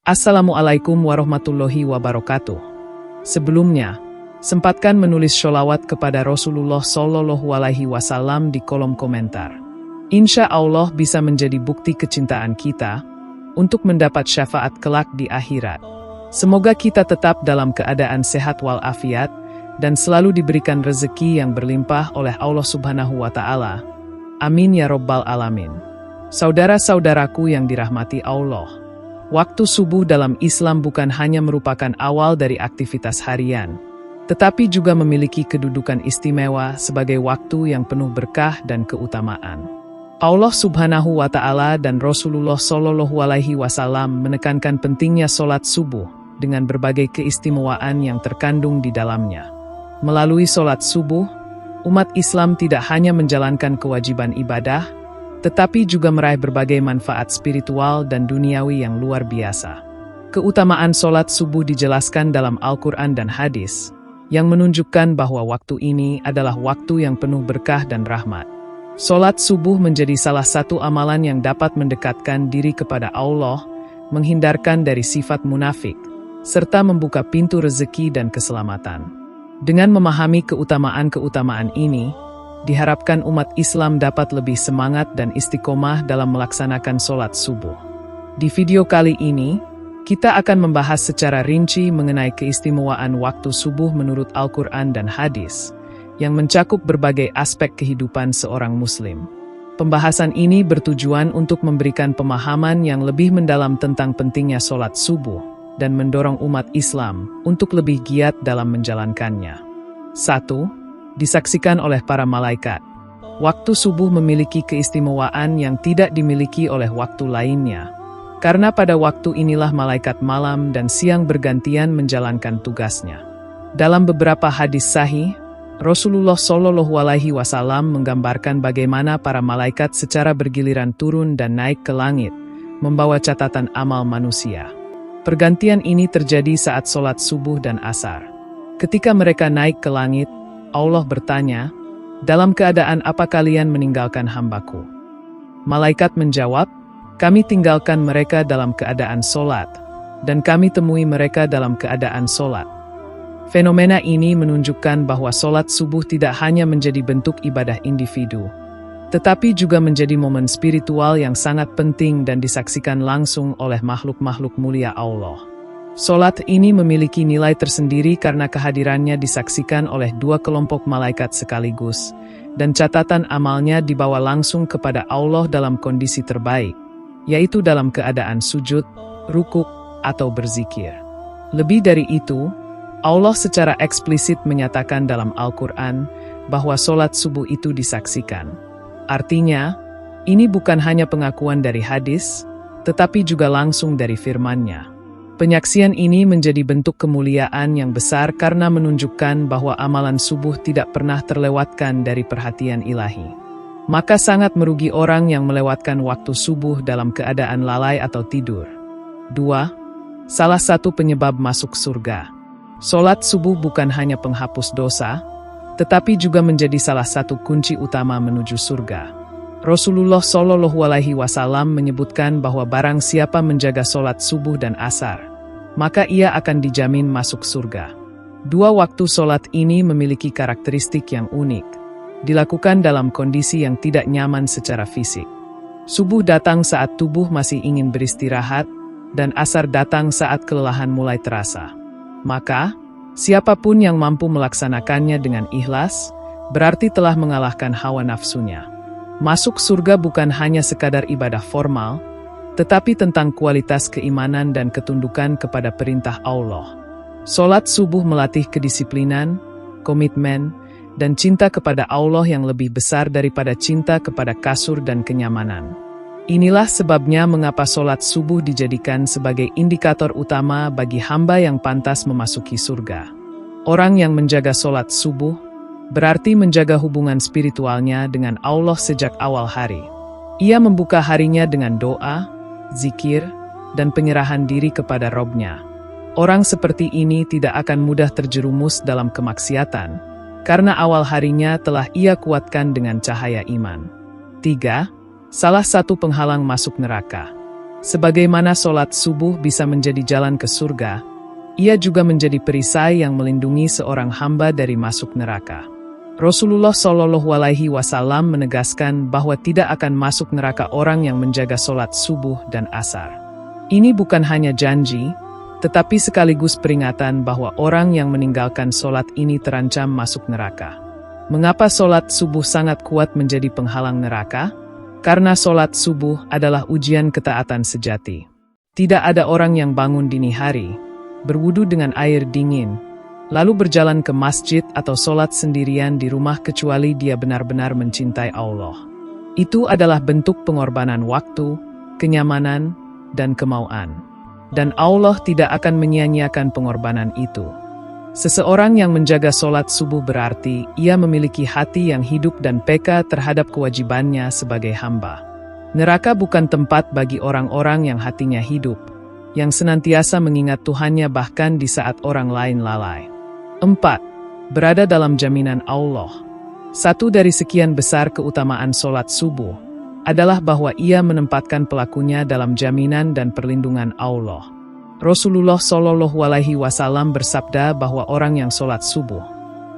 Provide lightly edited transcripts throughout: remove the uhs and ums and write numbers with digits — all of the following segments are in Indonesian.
Assalamualaikum warahmatullahi wabarakatuh. Sebelumnya, sempatkan menulis sholawat kepada Rasulullah Shallallahu Alaihi Wasallam di kolom komentar. Insya Allah bisa menjadi bukti kecintaan kita untuk mendapat syafaat kelak di akhirat. Semoga kita tetap dalam keadaan sehat walafiat dan selalu diberikan rezeki yang berlimpah oleh Allah Subhanahu wa Ta'ala. Amin ya Rabbal Alamin. Saudara-saudaraku yang dirahmati Allah, waktu subuh dalam Islam bukan hanya merupakan awal dari aktivitas harian, tetapi juga memiliki kedudukan istimewa sebagai waktu yang penuh berkah dan keutamaan. Allah Subhanahu wa Ta'ala dan Rasulullah Shallallahu Alaihi Wasallam menekankan pentingnya sholat subuh dengan berbagai keistimewaan yang terkandung di dalamnya. Melalui sholat subuh, umat Islam tidak hanya menjalankan kewajiban ibadah, tetapi juga meraih berbagai manfaat spiritual dan duniawi yang luar biasa. Keutamaan sholat subuh dijelaskan dalam Al-Quran dan hadis, yang menunjukkan bahwa waktu ini adalah waktu yang penuh berkah dan rahmat. Sholat subuh menjadi salah satu amalan yang dapat mendekatkan diri kepada Allah, menghindarkan dari sifat munafik, serta membuka pintu rezeki dan keselamatan. Dengan memahami keutamaan-keutamaan ini, diharapkan umat Islam dapat lebih semangat dan istiqomah dalam melaksanakan sholat subuh. Di video kali ini, kita akan membahas secara rinci mengenai keistimewaan waktu subuh menurut Al-Quran dan hadis, yang mencakup berbagai aspek kehidupan seorang muslim. Pembahasan ini bertujuan untuk memberikan pemahaman yang lebih mendalam tentang pentingnya sholat subuh, dan mendorong umat Islam untuk lebih giat dalam menjalankannya. 1. Disaksikan oleh para malaikat. Waktu subuh memiliki keistimewaan yang tidak dimiliki oleh waktu lainnya, karena pada waktu inilah malaikat malam dan siang bergantian menjalankan tugasnya. Dalam beberapa hadis sahih, Rasulullah Shallallahu Alaihi Wasallam menggambarkan bagaimana para malaikat secara bergiliran turun dan naik ke langit, membawa catatan amal manusia. Pergantian ini terjadi saat sholat subuh dan asar. Ketika mereka naik ke langit, Allah bertanya, "Dalam keadaan apa kalian meninggalkan hamba-Ku?" Malaikat menjawab, "Kami tinggalkan mereka dalam keadaan sholat, dan kami temui mereka dalam keadaan sholat." Fenomena ini menunjukkan bahwa sholat subuh tidak hanya menjadi bentuk ibadah individu, tetapi juga menjadi momen spiritual yang sangat penting dan disaksikan langsung oleh makhluk-makhluk mulia Allah. Sholat ini memiliki nilai tersendiri karena kehadirannya disaksikan oleh dua kelompok malaikat sekaligus, dan catatan amalnya dibawa langsung kepada Allah dalam kondisi terbaik, yaitu dalam keadaan sujud, rukuk, atau berzikir. Lebih dari itu, Allah secara eksplisit menyatakan dalam Al-Quran bahwa sholat subuh itu disaksikan. Artinya, ini bukan hanya pengakuan dari hadis, tetapi juga langsung dari firman-Nya. Penyaksian ini menjadi bentuk kemuliaan yang besar karena menunjukkan bahwa amalan subuh tidak pernah terlewatkan dari perhatian ilahi. Maka sangat merugi orang yang melewatkan waktu subuh dalam keadaan lalai atau tidur. 2. Salah satu penyebab masuk surga. Sholat subuh bukan hanya penghapus dosa, tetapi juga menjadi salah satu kunci utama menuju surga. Rasulullah Shallallahu Alaihi Wasallam menyebutkan bahwa barang siapa menjaga sholat subuh dan asar, maka ia akan dijamin masuk surga. Dua waktu sholat ini memiliki karakteristik yang unik, dilakukan dalam kondisi yang tidak nyaman secara fisik. Subuh datang saat tubuh masih ingin beristirahat, dan asar datang saat kelelahan mulai terasa. Maka, siapapun yang mampu melaksanakannya dengan ikhlas, berarti telah mengalahkan hawa nafsunya. Masuk surga bukan hanya sekadar ibadah formal, tetapi tentang kualitas keimanan dan ketundukan kepada perintah Allah. Sholat subuh melatih kedisiplinan, komitmen, dan cinta kepada Allah yang lebih besar daripada cinta kepada kasur dan kenyamanan. Inilah sebabnya mengapa sholat subuh dijadikan sebagai indikator utama bagi hamba yang pantas memasuki surga. Orang yang menjaga sholat subuh berarti menjaga hubungan spiritualnya dengan Allah sejak awal hari. Ia membuka harinya dengan doa, zikir, dan penyerahan diri kepada Rabb-Nya. Orang seperti ini tidak akan mudah terjerumus dalam kemaksiatan, karena awal harinya telah ia kuatkan dengan cahaya iman. 3. Salah satu penghalang masuk neraka. Sebagaimana solat subuh bisa menjadi jalan ke surga, ia juga menjadi perisai yang melindungi seorang hamba dari masuk neraka. Rasulullah Shallallahu Alaihi Wasallam menegaskan bahwa tidak akan masuk neraka orang yang menjaga solat subuh dan asar. Ini bukan hanya janji, tetapi sekaligus peringatan bahwa orang yang meninggalkan solat ini terancam masuk neraka. Mengapa solat subuh sangat kuat menjadi penghalang neraka? Karena solat subuh adalah ujian ketaatan sejati. Tidak ada orang yang bangun dini hari, berwudu dengan air dingin, lalu berjalan ke masjid atau solat sendirian di rumah kecuali dia benar-benar mencintai Allah. Itu adalah bentuk pengorbanan waktu, kenyamanan, dan kemauan. Dan Allah tidak akan menyia-nyiakan pengorbanan itu. Seseorang yang menjaga solat subuh berarti ia memiliki hati yang hidup dan peka terhadap kewajibannya sebagai hamba. Neraka bukan tempat bagi orang-orang yang hatinya hidup, yang senantiasa mengingat Tuhannya bahkan di saat orang lain lalai. 4. Berada dalam jaminan Allah. Satu dari sekian besar keutamaan solat subuh adalah bahwa ia menempatkan pelakunya dalam jaminan dan perlindungan Allah. Rasulullah Shallallahu Alaihi Wasallam bersabda bahwa orang yang solat subuh,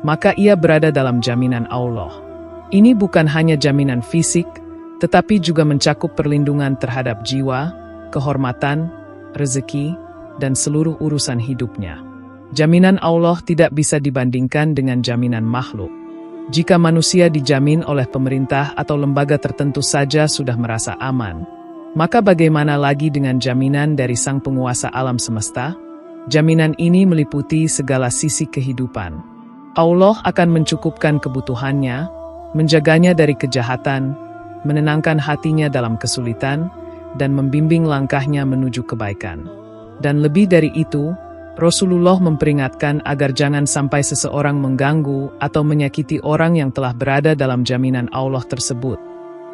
maka ia berada dalam jaminan Allah. Ini bukan hanya jaminan fisik, tetapi juga mencakup perlindungan terhadap jiwa, kehormatan, rezeki, dan seluruh urusan hidupnya. Jaminan Allah tidak bisa dibandingkan dengan jaminan makhluk. Jika manusia dijamin oleh pemerintah atau lembaga tertentu saja sudah merasa aman, maka bagaimana lagi dengan jaminan dari Sang Penguasa alam semesta? Jaminan ini meliputi segala sisi kehidupan. Allah akan mencukupkan kebutuhannya, menjaganya dari kejahatan, menenangkan hatinya dalam kesulitan, dan membimbing langkahnya menuju kebaikan. Dan lebih dari itu, Rasulullah memperingatkan agar jangan sampai seseorang mengganggu atau menyakiti orang yang telah berada dalam jaminan Allah tersebut,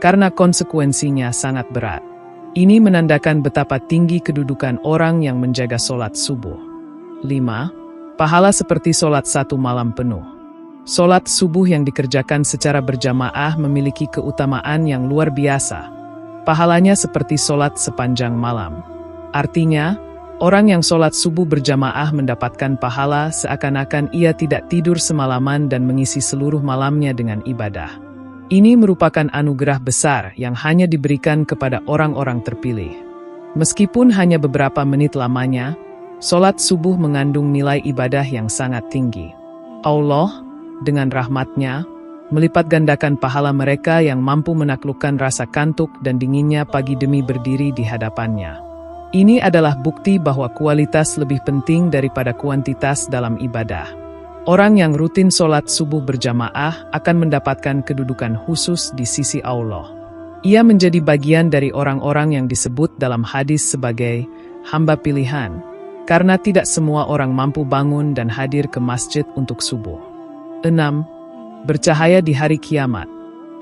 karena konsekuensinya sangat berat. Ini menandakan betapa tinggi kedudukan orang yang menjaga solat subuh. 5. Pahala seperti solat satu malam penuh. Solat subuh yang dikerjakan secara berjamaah memiliki keutamaan yang luar biasa. Pahalanya seperti solat sepanjang malam. Artinya, orang yang solat subuh berjamaah mendapatkan pahala seakan-akan ia tidak tidur semalaman dan mengisi seluruh malamnya dengan ibadah. Ini merupakan anugerah besar yang hanya diberikan kepada orang-orang terpilih. Meskipun hanya beberapa menit lamanya, solat subuh mengandung nilai ibadah yang sangat tinggi. Allah, dengan rahmat-Nya, melipat gandakan pahala mereka yang mampu menaklukkan rasa kantuk dan dinginnya pagi demi berdiri di hadapan-Nya. Ini adalah bukti bahwa kualitas lebih penting daripada kuantitas dalam ibadah. Orang yang rutin solat subuh berjamaah akan mendapatkan kedudukan khusus di sisi Allah. Ia menjadi bagian dari orang-orang yang disebut dalam hadis sebagai hamba pilihan, karena tidak semua orang mampu bangun dan hadir ke masjid untuk subuh. 6. Bercahaya di hari kiamat.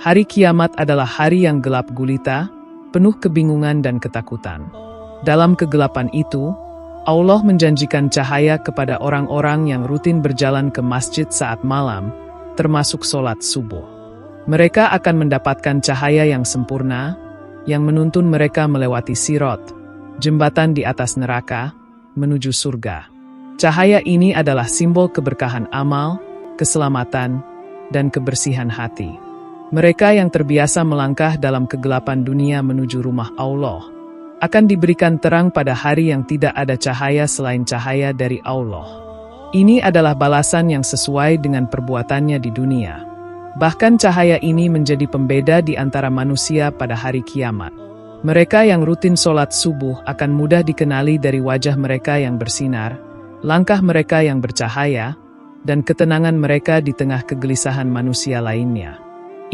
Hari kiamat adalah hari yang gelap gulita, penuh kebingungan dan ketakutan. Dalam kegelapan itu, Allah menjanjikan cahaya kepada orang-orang yang rutin berjalan ke masjid saat malam, termasuk solat subuh. Mereka akan mendapatkan cahaya yang sempurna, yang menuntun mereka melewati sirat, jembatan di atas neraka, menuju surga. Cahaya ini adalah simbol keberkahan amal, keselamatan, dan kebersihan hati. Mereka yang terbiasa melangkah dalam kegelapan dunia menuju rumah Allah, akan diberikan terang pada hari yang tidak ada cahaya selain cahaya dari Allah. Ini adalah balasan yang sesuai dengan perbuatannya di dunia. Bahkan cahaya ini menjadi pembeda di antara manusia pada hari kiamat. Mereka yang rutin solat subuh akan mudah dikenali dari wajah mereka yang bersinar, langkah mereka yang bercahaya, dan ketenangan mereka di tengah kegelisahan manusia lainnya.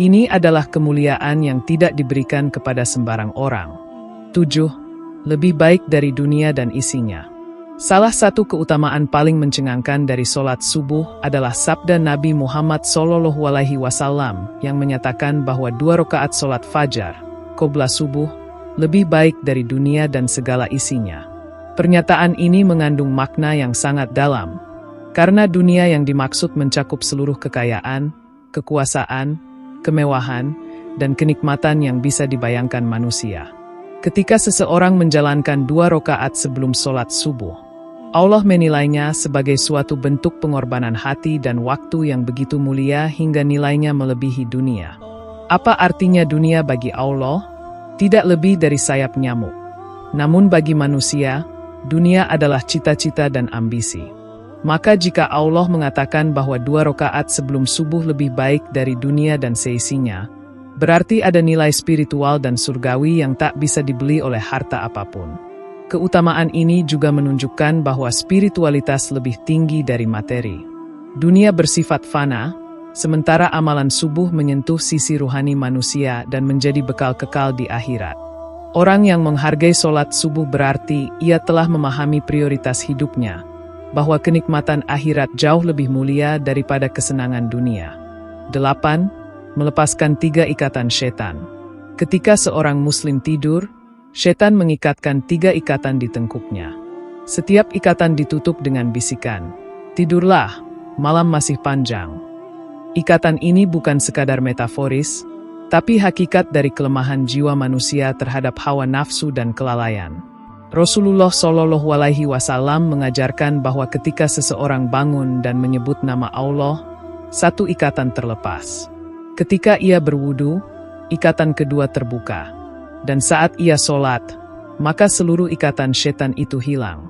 Ini adalah kemuliaan yang tidak diberikan kepada sembarang orang. 7. Lebih baik dari dunia dan isinya. Salah satu keutamaan paling mencengangkan dari solat subuh adalah sabda Nabi Muhammad SAW yang menyatakan bahwa 2 rakaat solat fajar, qobla subuh, lebih baik dari dunia dan segala isinya. Pernyataan ini mengandung makna yang sangat dalam, karena dunia yang dimaksud mencakup seluruh kekayaan, kekuasaan, kemewahan, dan kenikmatan yang bisa dibayangkan manusia. Ketika seseorang menjalankan 2 rakaat sebelum sholat subuh, Allah menilainya sebagai suatu bentuk pengorbanan hati dan waktu yang begitu mulia hingga nilainya melebihi dunia. Apa artinya dunia bagi Allah? Tidak lebih dari sayap nyamuk. Namun bagi manusia, dunia adalah cita-cita dan ambisi. Maka jika Allah mengatakan bahwa 2 rakaat sebelum subuh lebih baik dari dunia dan seisinya, berarti ada nilai spiritual dan surgawi yang tak bisa dibeli oleh harta apapun. Keutamaan ini juga menunjukkan bahwa spiritualitas lebih tinggi dari materi. Dunia bersifat fana, sementara amalan subuh menyentuh sisi ruhani manusia dan menjadi bekal kekal di akhirat. Orang yang menghargai sholat subuh berarti ia telah memahami prioritas hidupnya, bahwa kenikmatan akhirat jauh lebih mulia daripada kesenangan dunia. 8. Melepaskan 3 ikatan setan. Ketika seorang muslim tidur, setan mengikatkan 3 ikatan di tengkuknya. Setiap ikatan ditutup dengan bisikan, "Tidurlah, malam masih panjang." Ikatan ini bukan sekadar metaforis, tapi hakikat dari kelemahan jiwa manusia terhadap hawa nafsu dan kelalaian. Rasulullah Shallallahu Alaihi Wasallam mengajarkan bahwa ketika seseorang bangun dan menyebut nama Allah, 1 ikatan terlepas. Ketika ia berwudu, ikatan kedua terbuka. Dan saat ia sholat, maka seluruh ikatan setan itu hilang.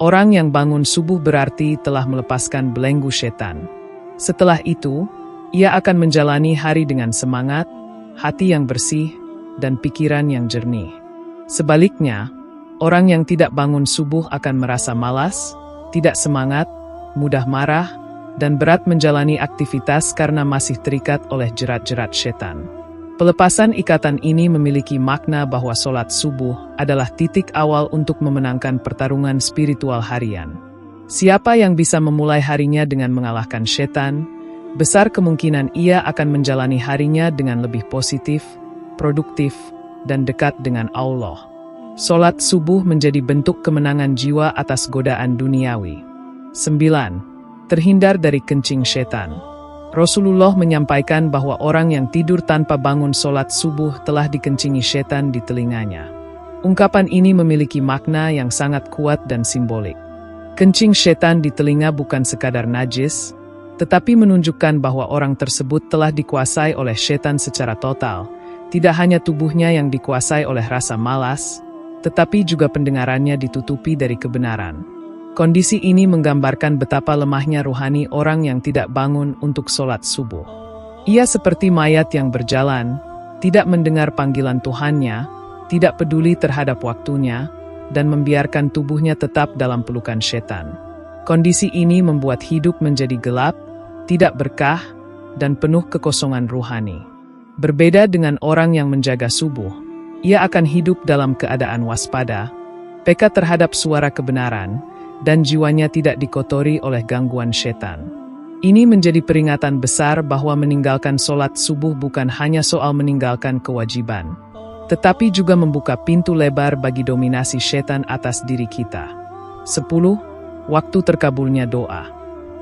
Orang yang bangun subuh berarti telah melepaskan belenggu setan. Setelah itu, ia akan menjalani hari dengan semangat, hati yang bersih, dan pikiran yang jernih. Sebaliknya, orang yang tidak bangun subuh akan merasa malas, tidak semangat, mudah marah, dan berat menjalani aktivitas karena masih terikat oleh jerat-jerat setan. Pelepasan ikatan ini memiliki makna bahwa sholat subuh adalah titik awal untuk memenangkan pertarungan spiritual harian. Siapa yang bisa memulai harinya dengan mengalahkan setan, besar kemungkinan ia akan menjalani harinya dengan lebih positif, produktif, dan dekat dengan Allah. Sholat subuh menjadi bentuk kemenangan jiwa atas godaan duniawi. 9. Terhindar dari kencing setan. Rasulullah menyampaikan bahwa orang yang tidur tanpa bangun sholat subuh telah dikencingi setan di telinganya. Ungkapan ini memiliki makna yang sangat kuat dan simbolik. Kencing setan di telinga bukan sekadar najis, tetapi menunjukkan bahwa orang tersebut telah dikuasai oleh setan secara total. Tidak hanya tubuhnya yang dikuasai oleh rasa malas, tetapi juga pendengarannya ditutupi dari kebenaran. Kondisi ini menggambarkan betapa lemahnya ruhani orang yang tidak bangun untuk sholat subuh. Ia seperti mayat yang berjalan, tidak mendengar panggilan Tuhannya, tidak peduli terhadap waktunya, dan membiarkan tubuhnya tetap dalam pelukan setan. Kondisi ini membuat hidup menjadi gelap, tidak berkah, dan penuh kekosongan ruhani. Berbeda dengan orang yang menjaga subuh, ia akan hidup dalam keadaan waspada, peka terhadap suara kebenaran, dan jiwanya tidak dikotori oleh gangguan setan. Ini menjadi peringatan besar bahwa meninggalkan sholat subuh bukan hanya soal meninggalkan kewajiban, tetapi juga membuka pintu lebar bagi dominasi setan atas diri kita. 10. Waktu terkabulnya doa.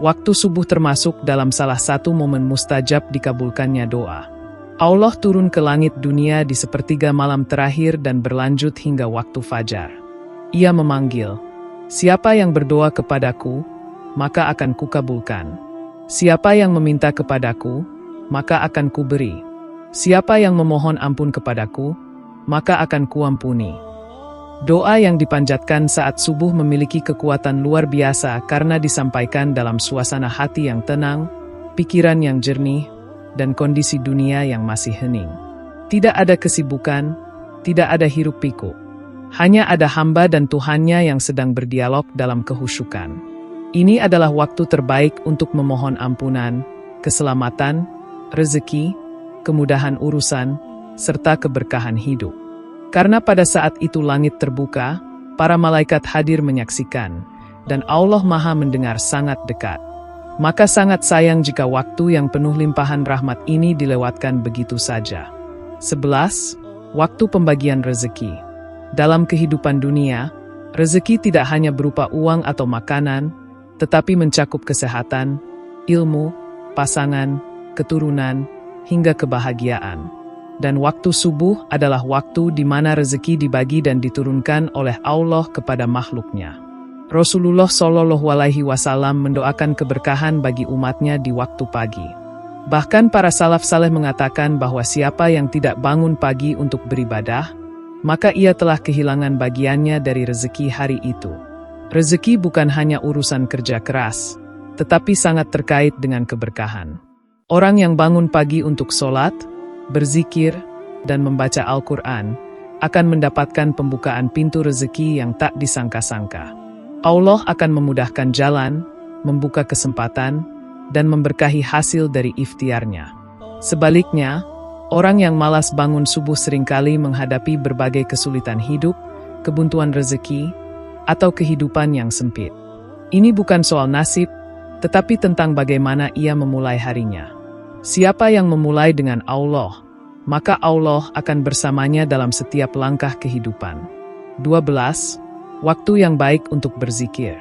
Waktu subuh termasuk dalam salah satu momen mustajab dikabulkannya doa. Allah turun ke langit dunia di sepertiga malam terakhir dan berlanjut hingga waktu fajar. Ia memanggil, "Siapa yang berdoa kepadaku, maka akan kukabulkan. Siapa yang meminta kepadaku, maka akan kuberi. Siapa yang memohon ampun kepadaku, maka akan kuampuni." Doa yang dipanjatkan saat subuh memiliki kekuatan luar biasa karena disampaikan dalam suasana hati yang tenang, pikiran yang jernih, dan kondisi dunia yang masih hening. Tidak ada kesibukan, tidak ada hiruk-pikuk. Hanya ada hamba dan Tuhannya yang sedang berdialog dalam kehusyukan. Ini adalah waktu terbaik untuk memohon ampunan, keselamatan, rezeki, kemudahan urusan, serta keberkahan hidup. Karena pada saat itu langit terbuka, para malaikat hadir menyaksikan, dan Allah Maha mendengar sangat dekat. Maka sangat sayang jika waktu yang penuh limpahan rahmat ini dilewatkan begitu saja. 11. Waktu pembagian rezeki. Dalam kehidupan dunia, rezeki tidak hanya berupa uang atau makanan, tetapi mencakup kesehatan, ilmu, pasangan, keturunan, hingga kebahagiaan. dan waktu subuh adalah waktu di mana rezeki dibagi dan diturunkan oleh Allah kepada makhluknya. Rasulullah Shallallahu Alaihi Wasallam mendoakan keberkahan bagi umatnya di waktu pagi. Bahkan para salaf saleh mengatakan bahwa siapa yang tidak bangun pagi untuk beribadah, maka ia telah kehilangan bagiannya dari rezeki hari itu. Rezeki bukan hanya urusan kerja keras, tetapi sangat terkait dengan keberkahan. Orang yang bangun pagi untuk sholat, berzikir, dan membaca Al-Quran, akan mendapatkan pembukaan pintu rezeki yang tak disangka-sangka. Allah akan memudahkan jalan, membuka kesempatan, dan memberkahi hasil dari ikhtiarnya. Sebaliknya, orang yang malas bangun subuh seringkali menghadapi berbagai kesulitan hidup, kebuntuan rezeki, atau kehidupan yang sempit. Ini bukan soal nasib, tetapi tentang bagaimana ia memulai harinya. Siapa yang memulai dengan Allah, maka Allah akan bersamanya dalam setiap langkah kehidupan. 12. Waktu yang baik untuk berzikir.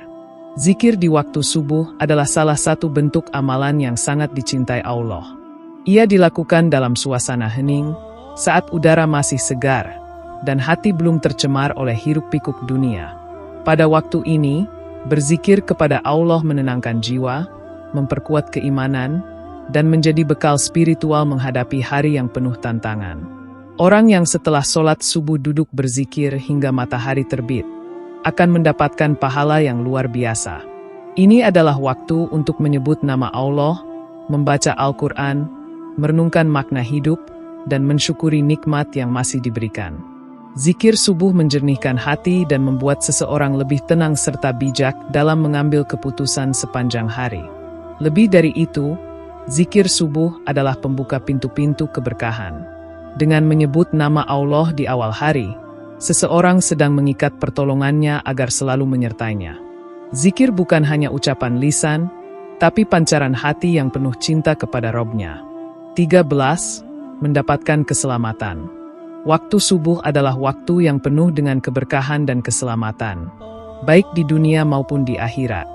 Zikir di waktu subuh adalah salah satu bentuk amalan yang sangat dicintai Allah. Ia dilakukan dalam suasana hening, saat udara masih segar, dan hati belum tercemar oleh hiruk-pikuk dunia. Pada waktu ini, berzikir kepada Allah menenangkan jiwa, memperkuat keimanan, dan menjadi bekal spiritual menghadapi hari yang penuh tantangan. Orang yang setelah sholat subuh duduk berzikir hingga matahari terbit, akan mendapatkan pahala yang luar biasa. Ini adalah waktu untuk menyebut nama Allah, membaca Al-Quran, merenungkan makna hidup, dan mensyukuri nikmat yang masih diberikan. Zikir subuh menjernihkan hati dan membuat seseorang lebih tenang serta bijak dalam mengambil keputusan sepanjang hari. Lebih dari itu, zikir subuh adalah pembuka pintu-pintu keberkahan. Dengan menyebut nama Allah di awal hari, seseorang sedang mengikat pertolongannya agar selalu menyertainya. Zikir bukan hanya ucapan lisan, tapi pancaran hati yang penuh cinta kepada Robnya. 13. Mendapatkan keselamatan. Waktu subuh adalah waktu yang penuh dengan keberkahan dan keselamatan, baik di dunia maupun di akhirat.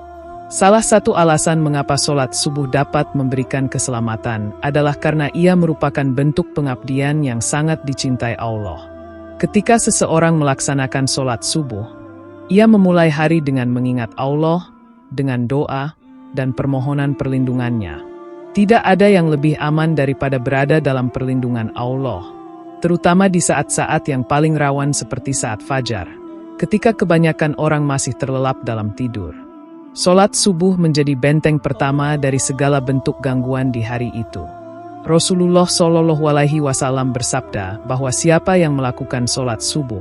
Salah satu alasan mengapa sholat subuh dapat memberikan keselamatan adalah karena ia merupakan bentuk pengabdian yang sangat dicintai Allah. Ketika seseorang melaksanakan sholat subuh, ia memulai hari dengan mengingat Allah, dengan doa, dan permohonan perlindungannya. Tidak ada yang lebih aman daripada berada dalam perlindungan Allah, terutama di saat-saat yang paling rawan seperti saat fajar, ketika kebanyakan orang masih terlelap dalam tidur. Sholat subuh menjadi benteng pertama dari segala bentuk gangguan di hari itu. Rasulullah Shallallahu Alaihi Wasallam bersabda bahwa siapa yang melakukan sholat subuh,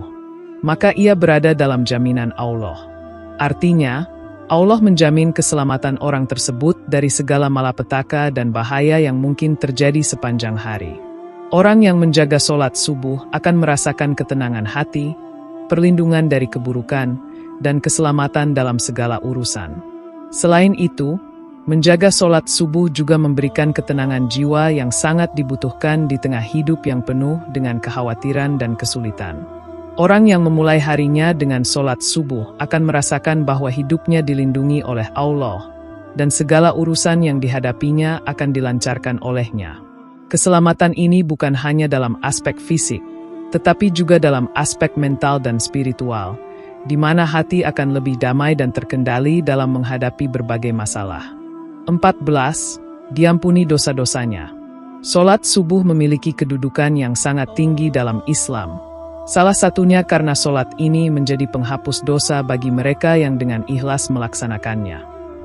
maka ia berada dalam jaminan Allah. Artinya, Allah menjamin keselamatan orang tersebut dari segala malapetaka dan bahaya yang mungkin terjadi sepanjang hari. Orang yang menjaga sholat subuh akan merasakan ketenangan hati, perlindungan dari keburukan, dan keselamatan dalam segala urusan. Selain itu, menjaga sholat subuh juga memberikan ketenangan jiwa yang sangat dibutuhkan di tengah hidup yang penuh dengan kekhawatiran dan kesulitan. Orang yang memulai harinya dengan sholat subuh akan merasakan bahwa hidupnya dilindungi oleh Allah, dan segala urusan yang dihadapinya akan dilancarkan olehnya. Keselamatan ini bukan hanya dalam aspek fisik, tetapi juga dalam aspek mental dan spiritual, di mana hati akan lebih damai dan terkendali dalam menghadapi berbagai masalah. 14. Diampuni dosa-dosanya. Sholat subuh memiliki kedudukan yang sangat tinggi dalam Islam. Salah satunya karena sholat ini menjadi penghapus dosa bagi mereka yang dengan ikhlas melaksanakannya.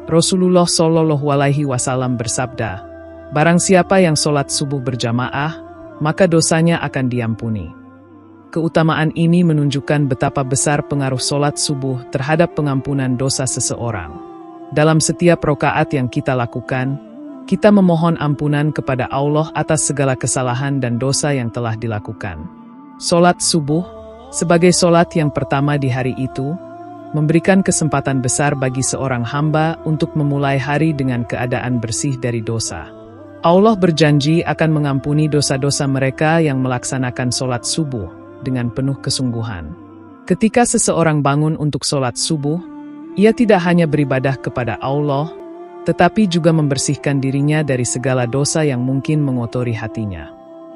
Rasulullah Shallallahu Alaihi Wasallam bersabda, "Barang siapa yang sholat subuh berjamaah, maka dosanya akan diampuni." Keutamaan ini menunjukkan betapa besar pengaruh sholat subuh terhadap pengampunan dosa seseorang. Dalam setiap rakaat yang kita lakukan, kita memohon ampunan kepada Allah atas segala kesalahan dan dosa yang telah dilakukan. Sholat subuh, sebagai sholat yang pertama di hari itu, memberikan kesempatan besar bagi seorang hamba untuk memulai hari dengan keadaan bersih dari dosa. Allah berjanji akan mengampuni dosa-dosa mereka yang melaksanakan sholat subuh dengan penuh kesungguhan. Ketika seseorang bangun untuk sholat subuh, ia tidak hanya beribadah kepada Allah, tetapi juga membersihkan dirinya dari segala dosa yang mungkin mengotori hatinya.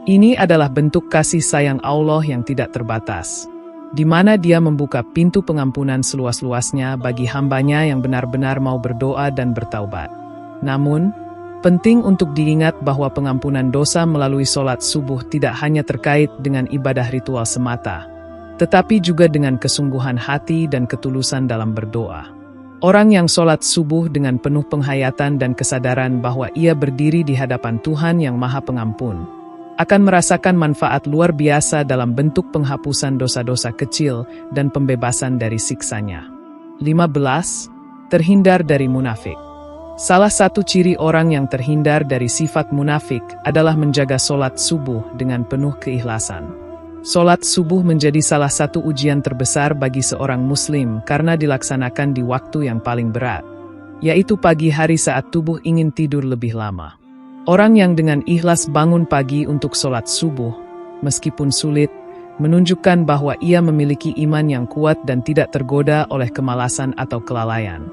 Ini adalah bentuk kasih sayang Allah yang tidak terbatas, di mana Dia membuka pintu pengampunan seluas-luasnya bagi hambanya yang benar-benar mau berdoa dan bertaubat. Namun, penting untuk diingat bahwa pengampunan dosa melalui sholat subuh tidak hanya terkait dengan ibadah ritual semata, tetapi juga dengan kesungguhan hati dan ketulusan dalam berdoa. Orang yang sholat subuh dengan penuh penghayatan dan kesadaran bahwa ia berdiri di hadapan Tuhan yang Maha Pengampun, akan merasakan manfaat luar biasa dalam bentuk penghapusan dosa-dosa kecil dan pembebasan dari siksanya. 15. Terhindar dari munafik. Salah satu ciri orang yang terhindar dari sifat munafik adalah menjaga sholat subuh dengan penuh keikhlasan. Sholat subuh menjadi salah satu ujian terbesar bagi seorang muslim karena dilaksanakan di waktu yang paling berat, yaitu pagi hari saat tubuh ingin tidur lebih lama. Orang yang dengan ikhlas bangun pagi untuk sholat subuh, meskipun sulit, menunjukkan bahwa ia memiliki iman yang kuat dan tidak tergoda oleh kemalasan atau kelalaian.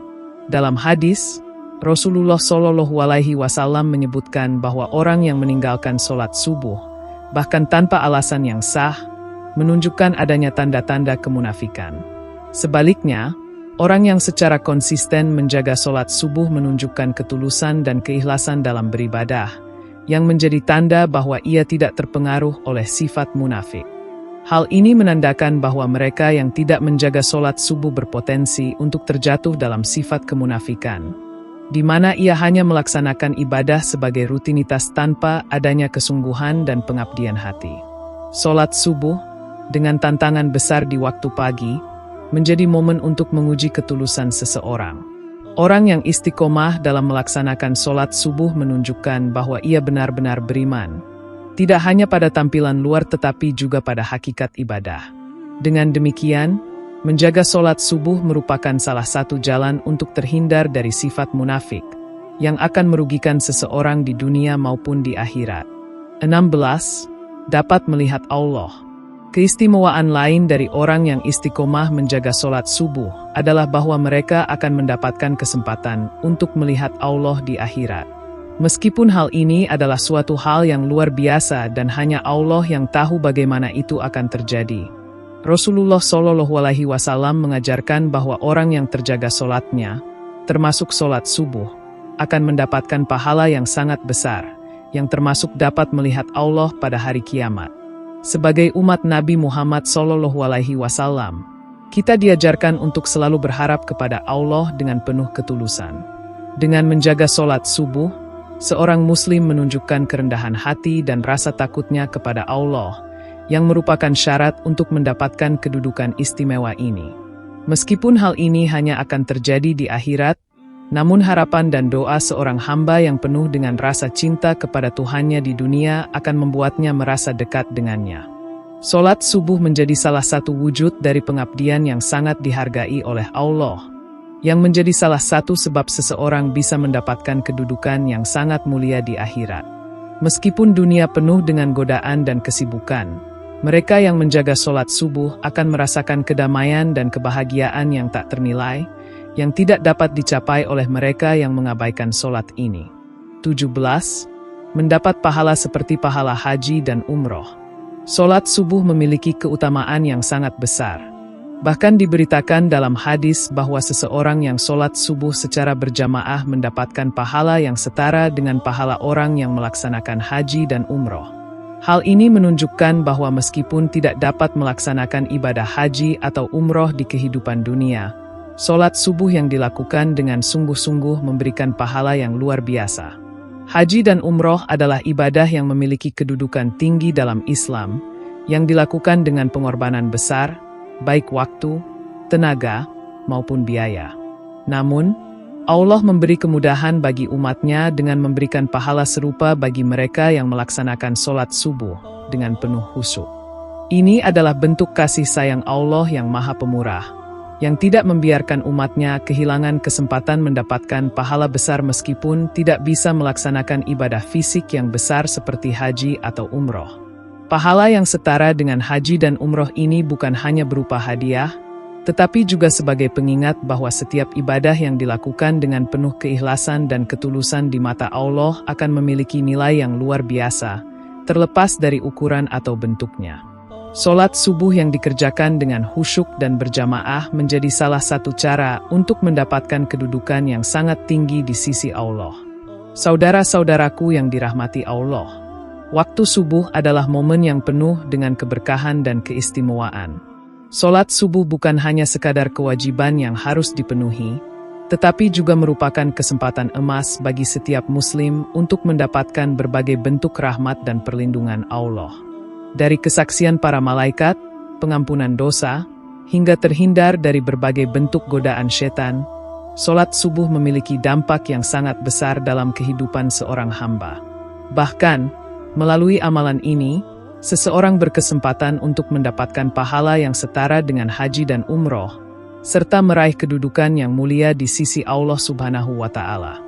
Dalam hadis, Rasulullah SAW menyebutkan bahwa orang yang meninggalkan sholat subuh, bahkan tanpa alasan yang sah, menunjukkan adanya tanda-tanda kemunafikan. Sebaliknya, orang yang secara konsisten menjaga sholat subuh menunjukkan ketulusan dan keikhlasan dalam beribadah, yang menjadi tanda bahwa ia tidak terpengaruh oleh sifat munafik. Hal ini menandakan bahwa mereka yang tidak menjaga sholat subuh berpotensi untuk terjatuh dalam sifat kemunafikan, di mana ia hanya melaksanakan ibadah sebagai rutinitas tanpa adanya kesungguhan dan pengabdian hati. Sholat subuh, dengan tantangan besar di waktu pagi, menjadi momen untuk menguji ketulusan seseorang. Orang yang istiqomah dalam melaksanakan sholat subuh menunjukkan bahwa ia benar-benar beriman, tidak hanya pada tampilan luar tetapi juga pada hakikat ibadah. Dengan demikian, menjaga sholat subuh merupakan salah satu jalan untuk terhindar dari sifat munafik, yang akan merugikan seseorang di dunia maupun di akhirat. 16. Dapat melihat Allah. Keistimewaan lain dari orang yang istiqomah menjaga sholat subuh adalah bahwa mereka akan mendapatkan kesempatan untuk melihat Allah di akhirat. Meskipun hal ini adalah suatu hal yang luar biasa dan hanya Allah yang tahu bagaimana itu akan terjadi, Rasulullah SAW mengajarkan bahwa orang yang terjaga sholatnya, termasuk sholat subuh, akan mendapatkan pahala yang sangat besar, yang termasuk dapat melihat Allah pada hari kiamat. Sebagai umat Nabi Muhammad SAW, kita diajarkan untuk selalu berharap kepada Allah dengan penuh ketulusan. Dengan menjaga sholat subuh, seorang muslim menunjukkan kerendahan hati dan rasa takutnya kepada Allah, yang merupakan syarat untuk mendapatkan kedudukan istimewa ini. Meskipun hal ini hanya akan terjadi di akhirat, namun harapan dan doa seorang hamba yang penuh dengan rasa cinta kepada Tuhannya di dunia akan membuatnya merasa dekat dengannya. Sholat subuh menjadi salah satu wujud dari pengabdian yang sangat dihargai oleh Allah, yang menjadi salah satu sebab seseorang bisa mendapatkan kedudukan yang sangat mulia di akhirat. Meskipun dunia penuh dengan godaan dan kesibukan, mereka yang menjaga sholat subuh akan merasakan kedamaian dan kebahagiaan yang tak ternilai, yang tidak dapat dicapai oleh mereka yang mengabaikan sholat ini. 17. Mendapat pahala seperti pahala haji dan umroh. Sholat subuh memiliki keutamaan yang sangat besar. Bahkan diberitakan dalam hadis bahwa seseorang yang sholat subuh secara berjamaah mendapatkan pahala yang setara dengan pahala orang yang melaksanakan haji dan umroh. Hal ini menunjukkan bahwa meskipun tidak dapat melaksanakan ibadah haji atau umroh di kehidupan dunia, sholat subuh yang dilakukan dengan sungguh-sungguh memberikan pahala yang luar biasa. Haji dan umroh adalah ibadah yang memiliki kedudukan tinggi dalam Islam, yang dilakukan dengan pengorbanan besar, baik waktu, tenaga, maupun biaya. Namun, Allah memberi kemudahan bagi umatnya dengan memberikan pahala serupa bagi mereka yang melaksanakan sholat subuh dengan penuh khusyuk. Ini adalah bentuk kasih sayang Allah yang Maha Pemurah, yang tidak membiarkan umatnya kehilangan kesempatan mendapatkan pahala besar meskipun tidak bisa melaksanakan ibadah fisik yang besar seperti haji atau umroh. Pahala yang setara dengan haji dan umroh ini bukan hanya berupa hadiah, tetapi juga sebagai pengingat bahwa setiap ibadah yang dilakukan dengan penuh keikhlasan dan ketulusan di mata Allah akan memiliki nilai yang luar biasa, terlepas dari ukuran atau bentuknya. Sholat subuh yang dikerjakan dengan khusyuk dan berjamaah menjadi salah satu cara untuk mendapatkan kedudukan yang sangat tinggi di sisi Allah. Saudara-saudaraku yang dirahmati Allah, waktu subuh adalah momen yang penuh dengan keberkahan dan keistimewaan. Sholat subuh bukan hanya sekadar kewajiban yang harus dipenuhi, tetapi juga merupakan kesempatan emas bagi setiap muslim untuk mendapatkan berbagai bentuk rahmat dan perlindungan Allah. Dari kesaksian para malaikat, pengampunan dosa, hingga terhindar dari berbagai bentuk godaan setan, sholat subuh memiliki dampak yang sangat besar dalam kehidupan seorang hamba. Bahkan, melalui amalan ini, seseorang berkesempatan untuk mendapatkan pahala yang setara dengan haji dan umroh, serta meraih kedudukan yang mulia di sisi Allah Subhanahu wa Ta'ala.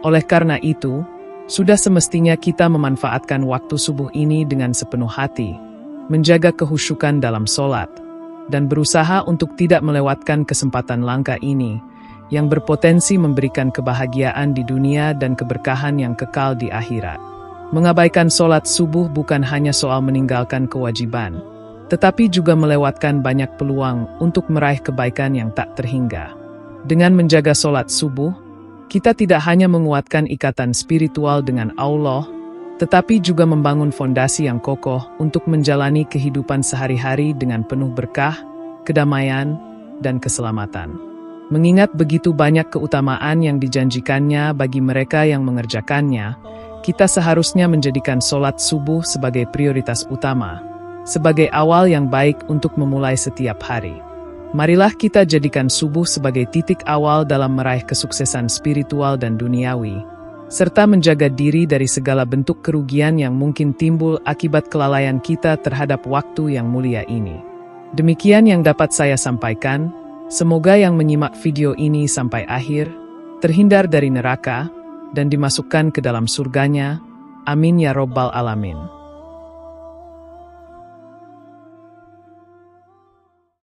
Oleh karena itu, sudah semestinya kita memanfaatkan waktu subuh ini dengan sepenuh hati, menjaga kehusyukan dalam sholat, dan berusaha untuk tidak melewatkan kesempatan langka ini, yang berpotensi memberikan kebahagiaan di dunia dan keberkahan yang kekal di akhirat. Mengabaikan sholat subuh bukan hanya soal meninggalkan kewajiban, tetapi juga melewatkan banyak peluang untuk meraih kebaikan yang tak terhingga. Dengan menjaga sholat subuh, kita tidak hanya menguatkan ikatan spiritual dengan Allah, tetapi juga membangun fondasi yang kokoh untuk menjalani kehidupan sehari-hari dengan penuh berkah, kedamaian, dan keselamatan. Mengingat begitu banyak keutamaan yang dijanjikannya bagi mereka yang mengerjakannya, kita seharusnya menjadikan sholat subuh sebagai prioritas utama, sebagai awal yang baik untuk memulai setiap hari. Marilah kita jadikan subuh sebagai titik awal dalam meraih kesuksesan spiritual dan duniawi, serta menjaga diri dari segala bentuk kerugian yang mungkin timbul akibat kelalaian kita terhadap waktu yang mulia ini. Demikian yang dapat saya sampaikan, semoga yang menyimak video ini sampai akhir, terhindar dari neraka, dan dimasukkan ke dalam surganya. Amin ya Rabbal Alamin.